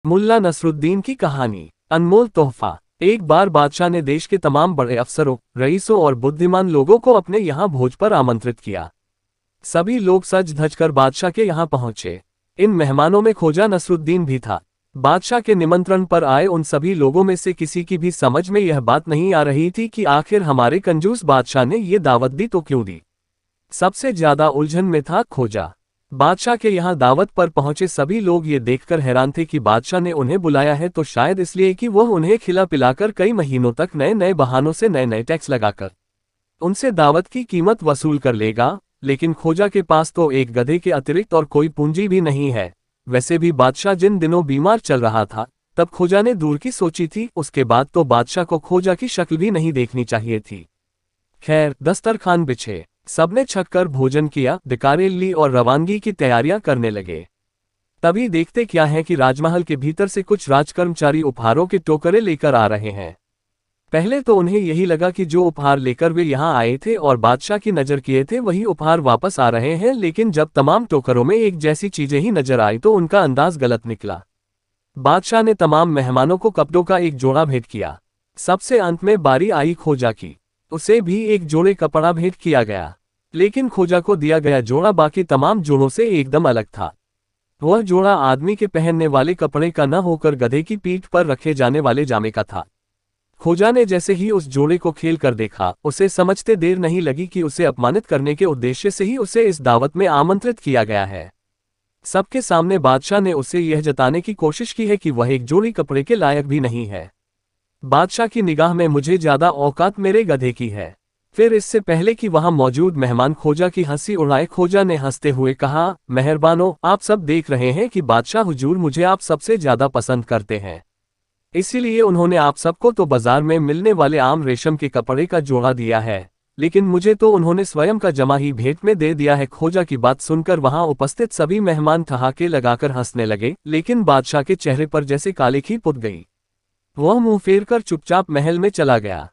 मुल्ला नसरुद्दीन की कहानी। अनमोल तोहफा। एक बार बादशाह ने देश के तमाम बड़े अफसरों, रईसों और बुद्धिमान लोगों को अपने यहाँ भोज पर आमंत्रित किया। सभी लोग सज धज कर बादशाह के यहाँ पहुंचे। इन मेहमानों में ख्वाजा नसरुद्दीन भी था। बादशाह के निमंत्रण पर आए उन सभी लोगों में से किसी की भी समझ में यह बात नहीं आ रही थी कि आखिर हमारे कंजूस बादशाह ने ये दावत दी तो क्यों दी। सबसे ज्यादा उलझन में था ख्वाजा। बादशाह के यहाँ दावत पर पहुंचे सभी लोग ये देखकर हैरान थे कि बादशाह ने उन्हें बुलाया है तो शायद इसलिए कि वह उन्हें खिला पिलाकर कई महीनों तक नए नए बहानों से नए नए टैक्स लगाकर उनसे दावत की कीमत वसूल कर लेगा। लेकिन ख्वाजा के पास तो एक गधे के अतिरिक्त और कोई पूंजी भी नहीं है। वैसे भी बादशाह जिन दिनों बीमार चल रहा था तब ख्वाजा ने दूर की सोची थी। उसके बाद तो बादशाह को ख्वाजा की शक्ल भी नहीं देखनी चाहिए थी। खैर, दस्तरखान बिछे, सबने छककर भोजन किया, दिकारें ली और रवानगी की तैयारियां करने लगे। तभी देखते क्या है कि राजमहल के भीतर से कुछ राजकर्मचारी उपहारों के टोकरे लेकर आ रहे हैं। पहले तो उन्हें यही लगा कि जो उपहार लेकर वे यहाँ आए थे और बादशाह की नजर किए थे वही उपहार वापस आ रहे हैं, लेकिन जब तमाम टोकरों में एक जैसी चीजें ही नजर आई तो उनका अंदाज गलत निकला। बादशाह ने तमाम मेहमानों को कपड़ों का एक जोड़ा भेंट किया। सबसे अंत में बारी आई ख्वाजा की। उसे भी एक जोड़े कपड़ा भेंट किया गया, लेकिन ख्वाजा को दिया गया जोड़ा बाकी तमाम जोड़ों से एकदम अलग था। वह जोड़ा आदमी के पहनने वाले कपड़े का न होकर गधे की पीठ पर रखे जाने वाले जामे का था। ख्वाजा ने जैसे ही उस जोड़े को खेल कर देखा, उसे समझते देर नहीं लगी कि उसे अपमानित करने के उद्देश्य से ही उसे इस दावत में आमंत्रित किया गया है। सबके सामने बादशाह ने उसे यह जताने की कोशिश की है कि वह एक जोड़ी कपड़े के लायक भी नहीं है। बादशाह की निगाह में मुझे ज्यादा औकात मेरे गधे की है। फिर इससे पहले कि वहां मौजूद मेहमान ख्वाजा की हंसी उड़ाए, ख्वाजा ने हंसते हुए कहा, मेहरबानो, आप सब देख रहे हैं कि बादशाह हुजूर मुझे आप सबसे ज्यादा पसंद करते हैं, इसीलिए उन्होंने आप सबको तो बाजार में मिलने वाले आम रेशम के कपड़े का जोड़ा दिया है, लेकिन मुझे तो उन्होंने स्वयं का जमा ही भेंट में दे दिया है। ख्वाजा की बात सुनकर वहां उपस्थित सभी मेहमान ठहाके लगाकर हंसने लगे, लेकिन बादशाह के चेहरे पर जैसे कालिख ही पुत गई। वह मुंह फेर कर चुपचाप महल में चला गया।